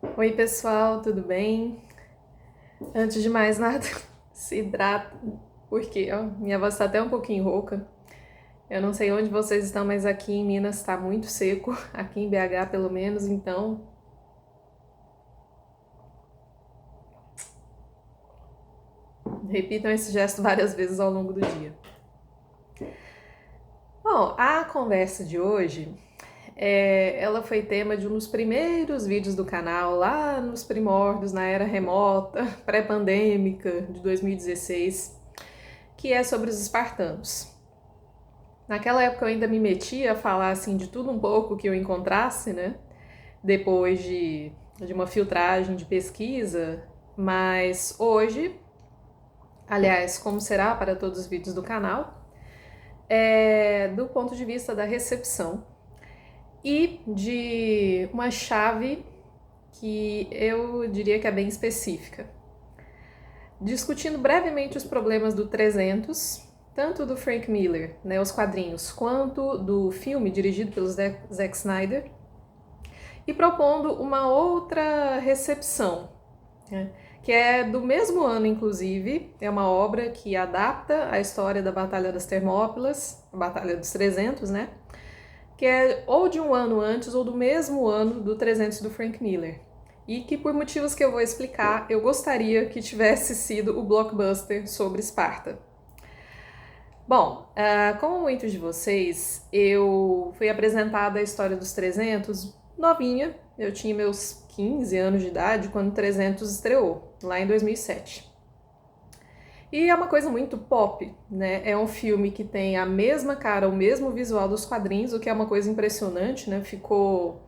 Oi, pessoal, tudo bem? Antes de mais nada, se hidrata, porque ó, minha voz está até um pouquinho rouca. Eu não sei onde vocês estão, mas aqui em Minas está muito seco, aqui em BH pelo menos, então repitam esse gesto várias vezes ao longo do dia. Bom, a conversa de hoje, ela foi tema de um dos primeiros vídeos do canal, lá nos primórdios, na era remota, pré-pandêmica de 2016, que é sobre os espartanos. Naquela época eu ainda me metia a falar assim de tudo um pouco que eu encontrasse, né? Depois de uma filtragem de pesquisa, mas hoje, aliás, como será para todos os vídeos do canal, é do ponto de vista da recepção e de uma chave que eu diria que é bem específica. Discutindo brevemente os problemas do 300, tanto do Frank Miller, né, os quadrinhos, quanto do filme dirigido pelo Zack Snyder, e propondo uma outra recepção, né, que é do mesmo ano, inclusive, é uma obra que adapta a história da Batalha das Termópilas, a Batalha dos 300, né, que é ou de um ano antes ou do mesmo ano do 300 do Frank Miller. E que, por motivos que eu vou explicar, eu gostaria que tivesse sido o blockbuster sobre Esparta. Bom, como muitos de vocês, eu fui apresentada a história dos 300 novinha. Eu tinha meus 15 anos de idade quando 300 estreou, lá em 2007. E é uma coisa muito pop, né? É um filme que tem a mesma cara, o mesmo visual dos quadrinhos, o que é uma coisa impressionante, né? Ficou...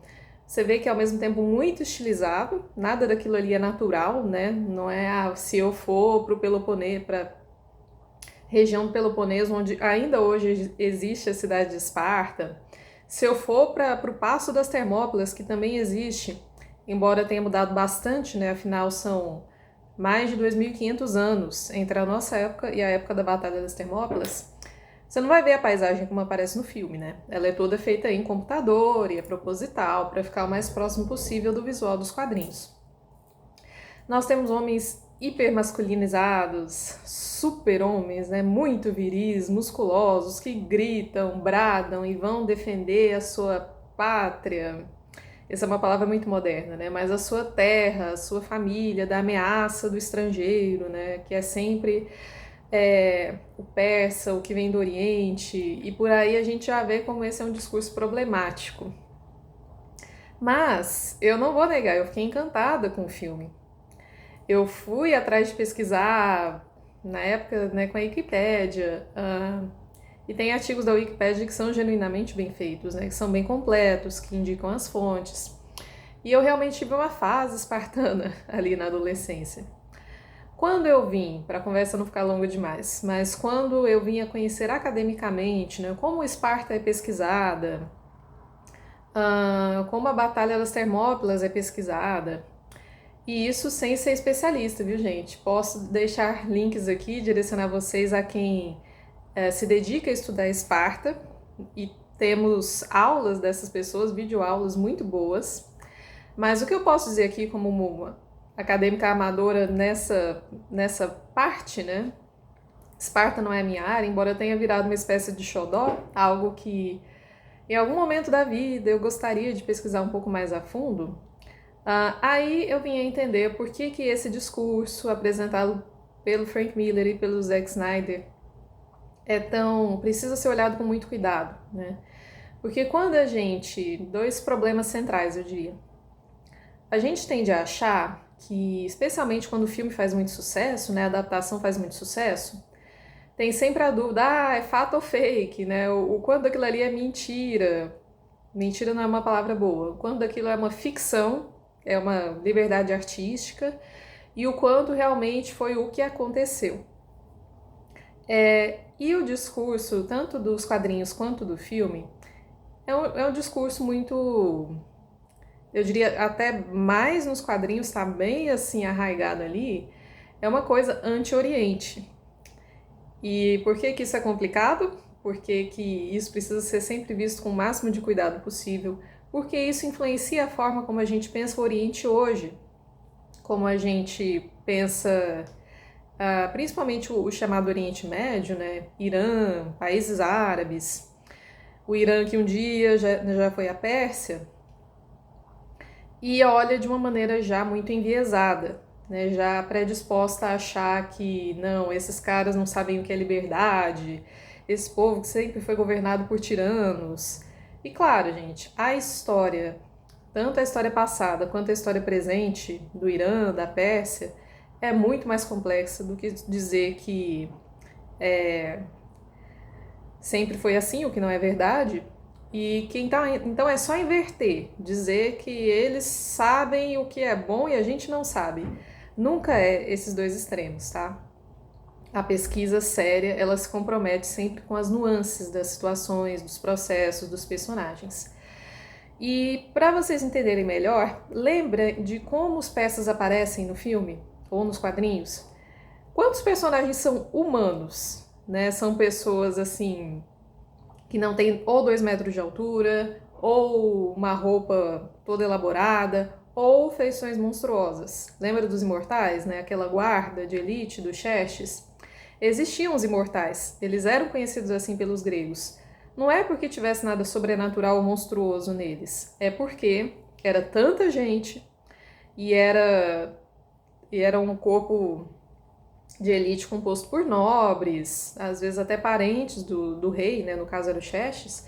Você vê que é ao mesmo tempo muito estilizado, nada daquilo ali é natural, né? Não é, se eu for pro Peloponês, pra região do Peloponeso, onde ainda hoje existe a cidade de Esparta, se eu for para o Passo das Termópilas, que também existe, embora tenha mudado bastante, né? Afinal, são mais de 2.500 anos entre a nossa época e a época da Batalha das Termópilas, você não vai ver a paisagem como aparece no filme, né? Ela é toda feita em computador e é proposital para ficar o mais próximo possível do visual dos quadrinhos. Nós temos homens hipermasculinizados, super-homens, né? Muito viris, musculosos, que gritam, bradam e vão defender a sua pátria. Essa é uma palavra muito moderna, né? Mas a sua terra, a sua família, da ameaça do estrangeiro, né? Que é sempre o persa, o que vem do Oriente, e por aí a gente já vê como esse é um discurso problemático. Mas eu não vou negar, eu fiquei encantada com o filme. Eu fui atrás de pesquisar na época, né, com a Wikipédia, e tem artigos da Wikipédia que são genuinamente bem feitos, né, que são bem completos, que indicam as fontes. E eu realmente tive uma fase espartana ali na adolescência. Quando eu vim, para a conversa não ficar longa demais, mas quando eu vim a conhecer academicamente, né, como Esparta é pesquisada, como a Batalha das Termópilas é pesquisada, e isso sem ser especialista, viu, gente? Posso deixar links aqui, direcionar vocês a quem se dedica a estudar Esparta, e temos aulas dessas pessoas, videoaulas muito boas. Mas o que eu posso dizer aqui como uma acadêmica amadora nessa parte, né? Esparta não é a minha área, embora eu tenha virado uma espécie de xodó, algo que em algum momento da vida eu gostaria de pesquisar um pouco mais a fundo. Aí eu vim a entender por que esse discurso apresentado pelo Frank Miller e pelo Zack Snyder precisa ser olhado com muito cuidado, né? Porque quando a gente, dois problemas centrais, eu diria, a gente tende a achar que, especialmente quando o filme faz muito sucesso, né, a adaptação faz muito sucesso, tem sempre a dúvida, é fato ou fake, né? O quando aquilo ali é mentira. Mentira não é uma palavra boa. O quando aquilo é uma ficção, é uma liberdade artística, e o quanto realmente foi o que aconteceu. E o discurso, tanto dos quadrinhos quanto do filme, é um discurso muito, eu diria até mais nos quadrinhos, tá bem assim arraigado ali, é uma coisa anti-Oriente. E por que isso é complicado? Porque que isso precisa ser sempre visto com o máximo de cuidado possível porque isso influencia a forma como a gente pensa o Oriente hoje, como a gente pensa, principalmente o chamado Oriente Médio, né? Irã, países árabes, o Irã que um dia já foi a Pérsia, e olha de uma maneira já muito enviesada, né? Já predisposta a achar que não, esses caras não sabem o que é liberdade, esse povo que sempre foi governado por tiranos. E claro, gente, a história, tanto a história passada quanto a história presente do Irã, da Pérsia, é muito mais complexa do que dizer que sempre foi assim, o que não é verdade. E que então é só inverter, dizer que eles sabem o que é bom e a gente não sabe. Nunca é esses dois extremos, tá? A pesquisa séria, ela se compromete sempre com as nuances das situações, dos processos, dos personagens. E para vocês entenderem melhor, lembra de como os persas aparecem no filme ou nos quadrinhos? Quantos personagens são humanos, né? São pessoas assim que não tem ou 2 metros de altura, ou uma roupa toda elaborada, ou feições monstruosas. Lembra dos imortais, né? Aquela guarda de elite dos Xerxes? Existiam os imortais, eles eram conhecidos assim pelos gregos. Não é porque tivesse nada sobrenatural ou monstruoso neles, é porque era tanta gente e era um corpo de elite composto por nobres, às vezes até parentes do rei, né, no caso era o Xerxes,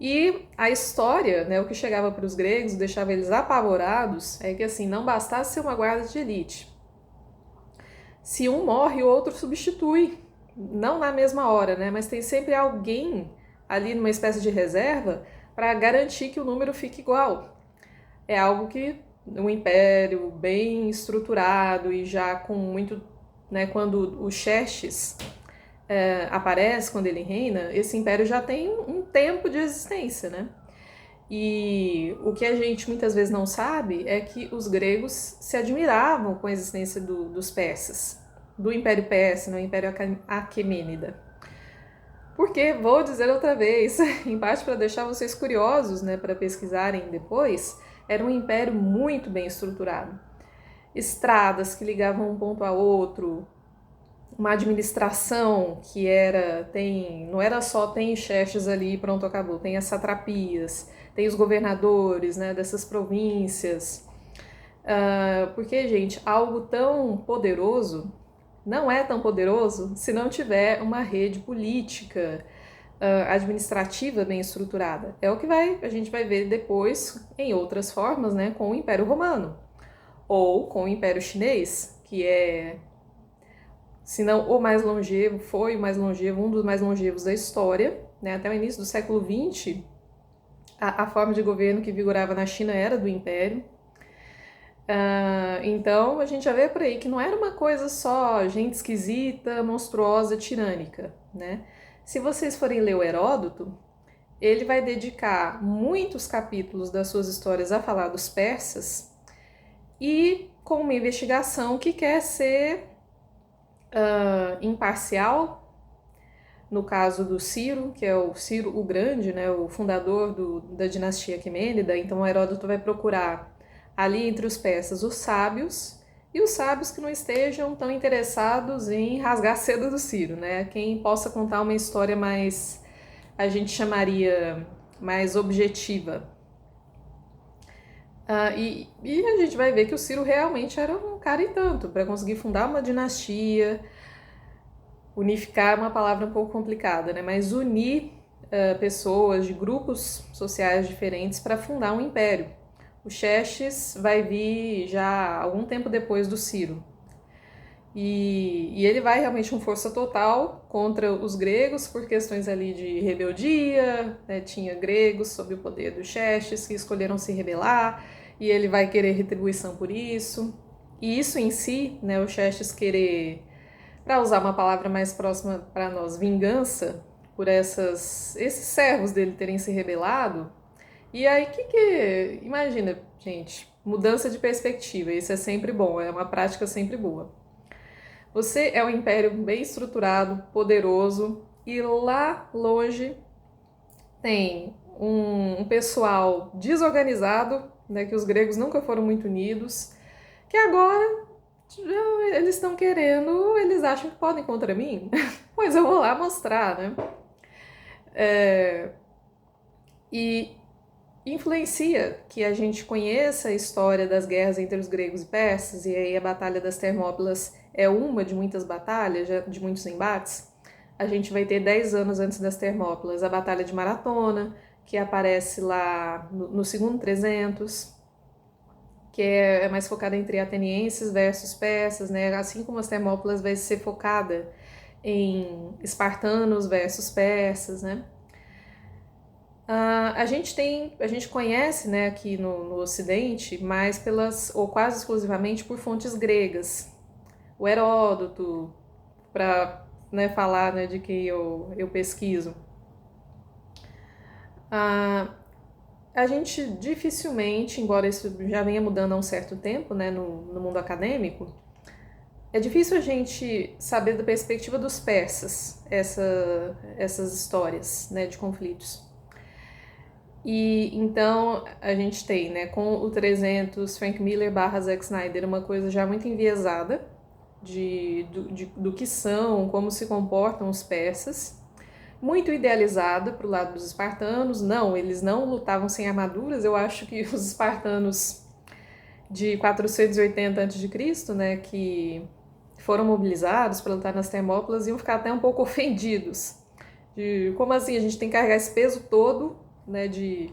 e a história, né, o que chegava para os gregos, deixava eles apavorados, é que assim, não bastasse ser uma guarda de elite. Se um morre, o outro substitui, não na mesma hora, né, mas tem sempre alguém ali numa espécie de reserva para garantir que o número fique igual. É algo que um império bem estruturado e já com muito, né, quando o Xerxes aparece, quando ele reina, esse império já tem um tempo de existência, né? E o que a gente muitas vezes não sabe é que os gregos se admiravam com a existência dos persas, do Império Persa, no Império Aquemênida. Porque, vou dizer outra vez, em parte para deixar vocês curiosos, né, para pesquisarem depois, era um império muito bem estruturado. Estradas que ligavam um ponto a outro, uma administração que não era só tem Xerxes ali e pronto, acabou, tem as satrapias, tem os governadores, né, dessas províncias. Porque, gente, algo tão poderoso não é tão poderoso se não tiver uma rede política, administrativa bem estruturada. É o que a gente vai ver depois em outras formas, né, com o Império Romano ou com o Império Chinês, que é, se não o mais longevo, foi o mais longevo, um dos mais longevos da história, né, até o início do século XX, a forma de governo que vigorava na China era do Império. Então a gente já vê por aí que não era uma coisa só gente esquisita, monstruosa, tirânica, né? Se vocês forem ler o Heródoto, ele vai dedicar muitos capítulos das suas histórias a falar dos persas e com uma investigação que quer ser imparcial, no caso do Ciro, que é o Ciro o Grande, né, o fundador da dinastia Aquemênida. Então o Heródoto vai procurar ali entre os persas os sábios, e os sábios que não estejam tão interessados em rasgar a seda do Ciro, né? Quem possa contar uma história mais, a gente chamaria, mais objetiva. E a gente vai ver que o Ciro realmente era um cara e tanto, para conseguir fundar uma dinastia, unificar uma palavra um pouco complicada, né? Mas unir pessoas de grupos sociais diferentes para fundar um império. O Xerxes vai vir já algum tempo depois do Ciro. E ele vai realmente com força total contra os gregos por questões ali de rebeldia, né? Tinha gregos sob o poder do Xerxes que escolheram se rebelar e ele vai querer retribuição por isso. E isso em si, né, o Xerxes querer, para usar uma palavra mais próxima para nós, vingança por esses servos dele terem se rebelado. E aí, imagina, gente, mudança de perspectiva, isso é sempre bom, é uma prática sempre boa. Você é um império bem estruturado, poderoso, e lá longe tem um pessoal desorganizado, né, que os gregos nunca foram muito unidos, que agora eles estão querendo, eles acham que podem contra mim? Pois eu vou lá mostrar, né? E influencia que a gente conheça a história das guerras entre os gregos e persas, e aí a Batalha das Termópilas é uma de muitas batalhas, de muitos embates. A gente vai ter 10 anos antes das Termópilas a Batalha de Maratona, que aparece lá no segundo 300, que é mais focada entre atenienses versus persas, né? Assim como as Termópilas vai ser focada em espartanos versus persas, né? A gente conhece, né, aqui no Ocidente, mais ou quase exclusivamente por fontes gregas. O Heródoto, para, né, falar, né, de quem eu pesquiso. A gente dificilmente, embora isso já venha mudando há um certo tempo, né, no mundo acadêmico, é difícil a gente saber da perspectiva dos persas essas histórias, né, de conflitos. E então a gente tem, né, com o 300, Frank Miller barra Zack Snyder, uma coisa já muito enviesada do que são, como se comportam os persas, muito idealizada para o lado dos espartanos. Não, eles não lutavam sem armaduras. Eu acho que os espartanos de 480 a.C., né, que foram mobilizados para lutar nas Termópilas, iam ficar até um pouco ofendidos. Como assim a gente tem que carregar esse peso todo, né, de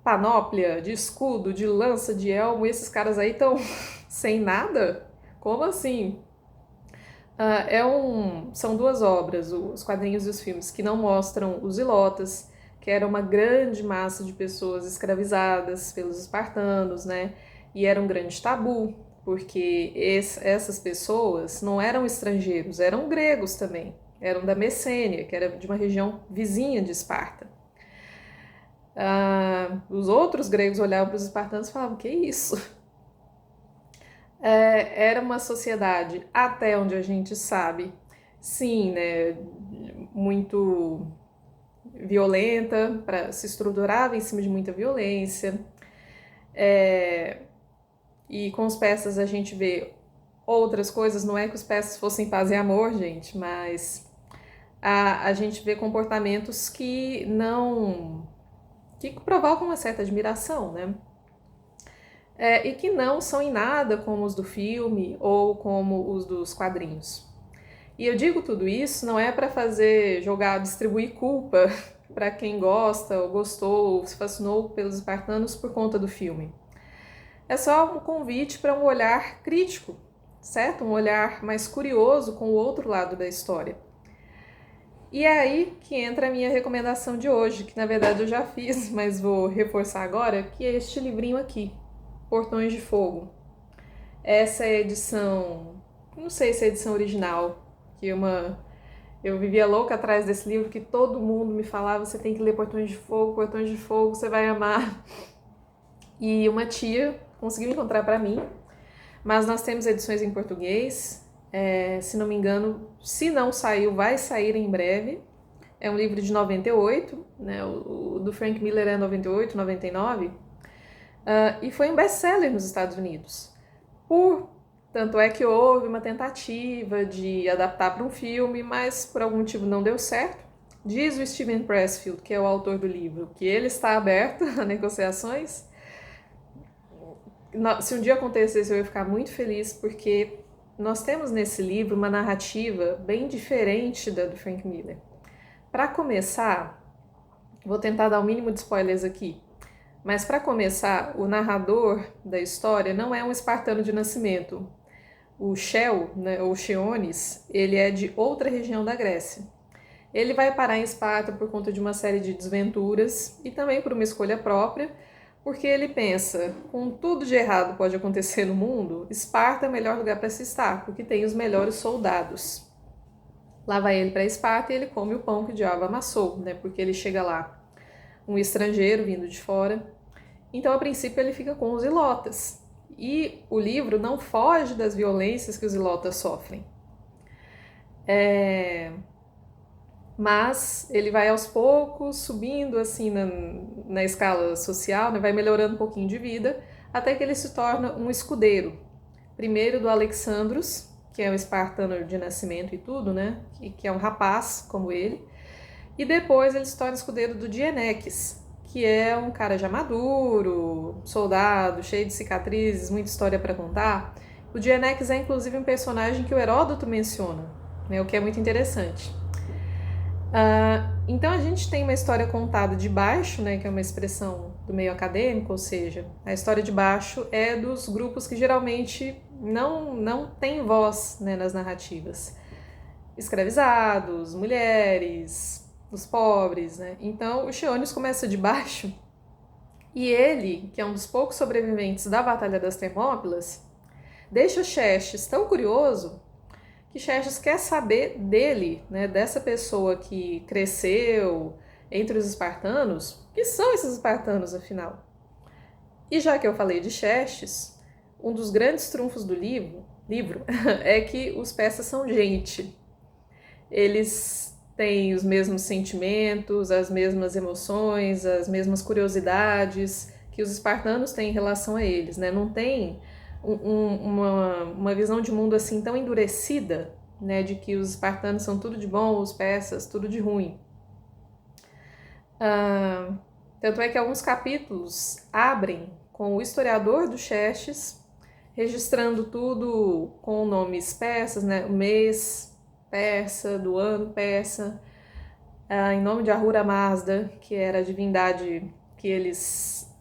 panóplia, de escudo, de lança, de elmo, e esses caras aí estão sem nada? Como assim? São duas obras, os quadrinhos e os filmes, que não mostram os ilotas, que era uma grande massa de pessoas escravizadas pelos espartanos, né? E era um grande tabu, porque essas pessoas não eram estrangeiros, eram gregos também, eram da Messênia, que era de uma região vizinha de Esparta. Os outros gregos olhavam para os espartanos e falavam: que isso? Era uma sociedade, até onde a gente sabe, sim, né, muito violenta, se estruturava em cima de muita violência. E com os persas a gente vê outras coisas, não é que os persas fossem paz e amor, gente, mas a gente vê comportamentos que provocam uma certa admiração, né? E que não são em nada como os do filme ou como os dos quadrinhos. E eu digo tudo isso não é para distribuir culpa para quem gosta ou gostou ou se fascinou pelos espartanos por conta do filme. É só um convite para um olhar crítico, certo? Um olhar mais curioso com o outro lado da história. E é aí que entra a minha recomendação de hoje, que na verdade eu já fiz, mas vou reforçar agora, que é este livrinho aqui, Portões de Fogo. Essa é a edição, não sei se é a edição original, eu vivia louca atrás desse livro, que todo mundo me falava: você tem que ler Portões de Fogo, você vai amar. E uma tia conseguiu encontrar para mim, mas nós temos edições em português, se não me engano, se não saiu, vai sair em breve. É um livro de 98, né? O do Frank Miller é 98, 99, e foi um best-seller nos Estados Unidos. Tanto é que houve uma tentativa de adaptar para um filme, mas por algum motivo não deu certo. Diz o Steven Pressfield, que é o autor do livro, que ele está aberto a negociações. Se um dia acontecesse, eu ia ficar muito feliz, porque nós temos nesse livro uma narrativa bem diferente da do Frank Miller. Para começar, vou tentar dar o mínimo de spoilers aqui, mas para começar, o narrador da história não é um espartano de nascimento. O Shell, né, ou Cheones, ele é de outra região da Grécia. Ele vai parar em Esparta por conta de uma série de desventuras e também por uma escolha própria, porque ele pensa: com tudo de errado pode acontecer no mundo, Esparta é o melhor lugar para se estar, porque tem os melhores soldados. Lá vai ele para Esparta e ele come o pão que o diabo amassou, né, porque ele chega lá, um estrangeiro vindo de fora. Então, a princípio, ele fica com os ilotas. E o livro não foge das violências que os ilotas sofrem. mas ele vai aos poucos subindo assim na escala social, né? Vai melhorando um pouquinho de vida, até que ele se torna um escudeiro. Primeiro do Alexandros, que é um espartano de nascimento e tudo, né? Que é um rapaz como ele. E depois ele se torna escudeiro do Dieneques, que é um cara já maduro, soldado, cheio de cicatrizes, muita história para contar. O Dieneques é inclusive um personagem que o Heródoto menciona, né? O que é muito interessante. Então a gente tem uma história contada de baixo, né, que é uma expressão do meio acadêmico, ou seja, a história de baixo é dos grupos que geralmente não têm voz, né, nas narrativas. Escravizados, mulheres, os pobres, né? Então o Xiônios começa de baixo e ele, que é um dos poucos sobreviventes da Batalha das Termópilas, deixa Xerxes tão curioso que Xerxes quer saber dele, né, dessa pessoa que cresceu entre os espartanos, que são esses espartanos afinal. E já que eu falei de Xerxes, um dos grandes trunfos do livro é que os persas são gente. Eles têm os mesmos sentimentos, as mesmas emoções, as mesmas curiosidades que os espartanos têm em relação a eles, né? Não tem uma visão de mundo assim tão endurecida, né, de que os espartanos são tudo de bom, os persas tudo de ruim. Tanto é que alguns capítulos abrem com o historiador do Xerxes registrando tudo com nomes persas, né, o mês persa, do ano persa, em nome de Ahura Mazda, que era a divindade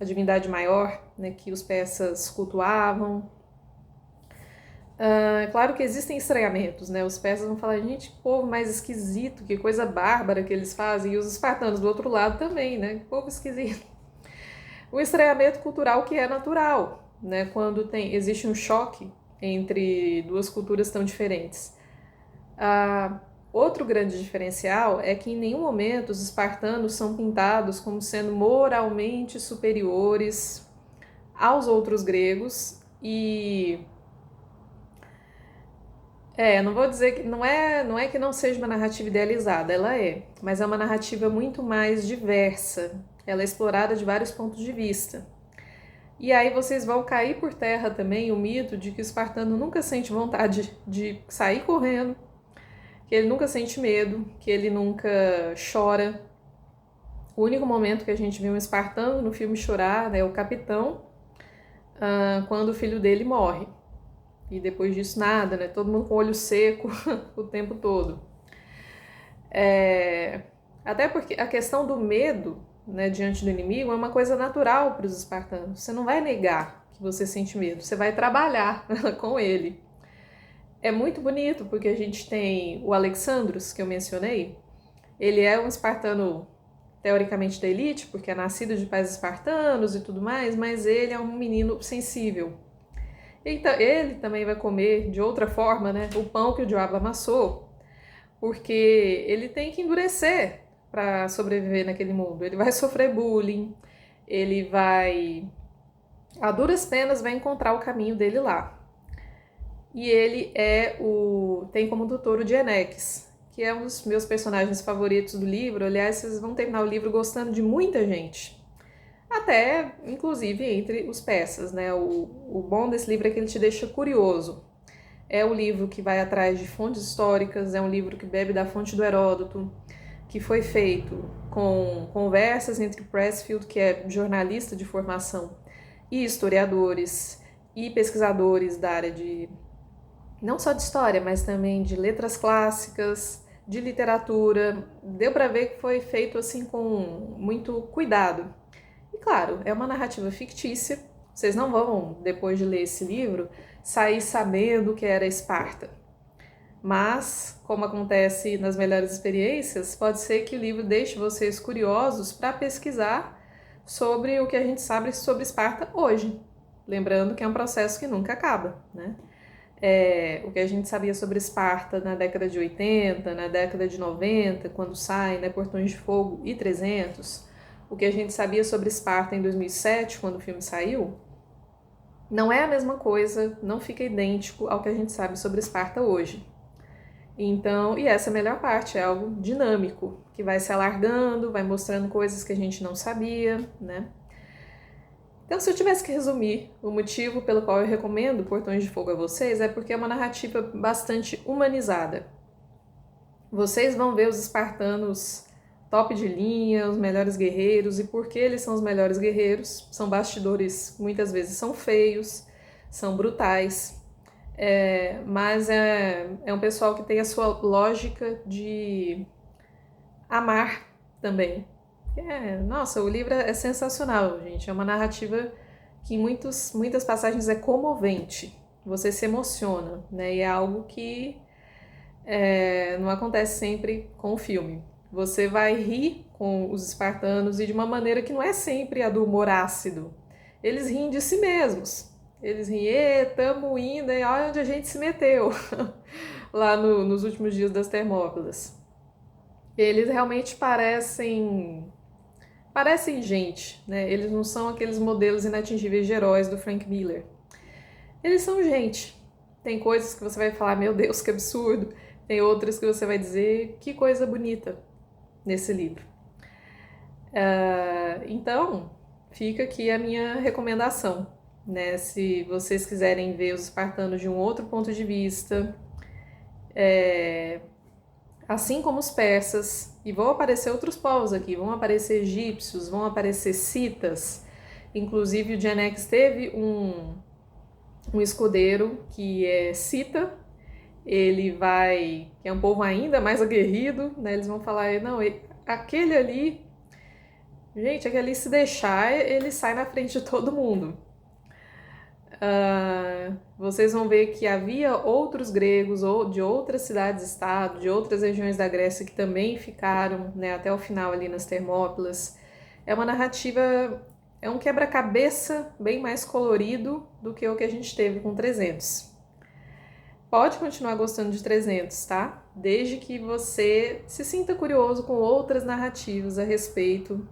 a divindade maior, né, que os persas cultuavam. É claro que existem estranhamentos, né? Os persas vão falar, gente, que povo mais esquisito, que coisa bárbara que eles fazem, e os espartanos do outro lado também, né? Que povo esquisito. O estranhamento cultural que é natural, né? Quando existe um choque entre duas culturas tão diferentes. Outro grande diferencial é que em nenhum momento os espartanos são pintados como sendo moralmente superiores aos outros gregos e não vou dizer que não é que não seja uma narrativa idealizada, ela é, mas é uma narrativa muito mais diversa. Ela é explorada de vários pontos de vista. E aí vocês vão cair por terra também o mito de que o espartano nunca sente vontade de sair correndo, que ele nunca sente medo, que ele nunca chora. O único momento que a gente viu um espartano no filme chorar, né, é o capitão, quando o filho dele morre. E depois disso nada, né? Todo mundo com o olho seco o tempo todo. Até porque a questão do medo, né, diante do inimigo é uma coisa natural para os espartanos. Você não vai negar que você sente medo, você vai trabalhar com ele. É muito bonito porque a gente tem o Alexandros, que eu mencionei. Ele é um espartano teoricamente da elite, porque é nascido de pais espartanos e tudo mais, mas ele é um menino sensível. Então, ele também vai comer de outra forma, né, o pão que o diabo amassou, porque ele tem que endurecer para sobreviver naquele mundo. Ele vai sofrer bullying, ele vai, a duras penas, vai encontrar o caminho dele lá. E ele tem como tutor o Dieneques, que é um dos meus personagens favoritos do livro. Aliás, vocês vão terminar o livro gostando de muita gente. Até, inclusive, entre os persas, né? O bom desse livro é que ele te deixa curioso. É um livro que vai atrás de fontes históricas, é um livro que bebe da fonte do Heródoto, que foi feito com conversas entre Pressfield, que é jornalista de formação, e historiadores e pesquisadores da área de, não só de história, mas também de letras clássicas, de literatura. Deu para ver que foi feito assim com muito cuidado. E claro, é uma narrativa fictícia. Vocês não vão, depois de ler esse livro, sair sabendo o que era Esparta. Mas, como acontece nas melhores experiências, pode ser que o livro deixe vocês curiosos para pesquisar sobre o que a gente sabe sobre Esparta hoje. Lembrando que é um processo que nunca acaba, né? O que a gente sabia sobre Esparta na década de 80, na década de 90, quando sai, né, Portões de Fogo e 300, o que a gente sabia sobre Esparta em 2007, quando o filme saiu, não é a mesma coisa, não fica idêntico ao que a gente sabe sobre Esparta hoje. Então, e essa é a melhor parte, é algo dinâmico, que vai se alargando, vai mostrando coisas que a gente não sabia, né? Então, se eu tivesse que resumir, o motivo pelo qual eu recomendo Portões de Fogo a vocês é porque é uma narrativa bastante humanizada. Vocês vão ver os espartanos top de linha, os melhores guerreiros, e por que eles são os melhores guerreiros? São bastidores, muitas vezes são feios, são brutais, mas é um pessoal que tem a sua lógica de amar também. Nossa, o livro é sensacional, gente. É uma narrativa que em muitas passagens é comovente. Você se emociona, né? E é algo que não acontece sempre com o filme. Você vai rir com os espartanos e de uma maneira que não é sempre a do humor ácido. Eles riem de si mesmos. Eles riem, tamo indo, e olha onde a gente se meteu, lá nos últimos dias das Termópilas. Eles realmente parecem gente, né? Eles não são aqueles modelos inatingíveis de heróis do Frank Miller. Eles são gente. Tem coisas que você vai falar, meu Deus, que absurdo. Tem outras que você vai dizer, que coisa bonita nesse livro. Então, fica aqui a minha recomendação, né? Se vocês quiserem ver os espartanos de um outro ponto de vista, assim como os persas, e vão aparecer outros povos aqui, vão aparecer egípcios, vão aparecer citas, inclusive o Gen X teve um escudeiro que é cita, que é um povo ainda mais aguerrido, né? Eles vão falar, não, aquele ali, gente, aquele ali se deixar, ele sai na frente de todo mundo. Vocês vão ver que havia outros gregos ou de outras cidades-estado, de outras regiões da Grécia que também ficaram, né, até o final ali nas Termópilas. É uma narrativa, é um quebra-cabeça bem mais colorido do que o que a gente teve com 300. Pode continuar gostando de 300, tá? Desde que você se sinta curioso com outras narrativas a respeito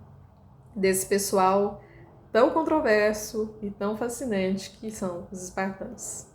desse pessoal tão controverso e tão fascinante que são os espartanos.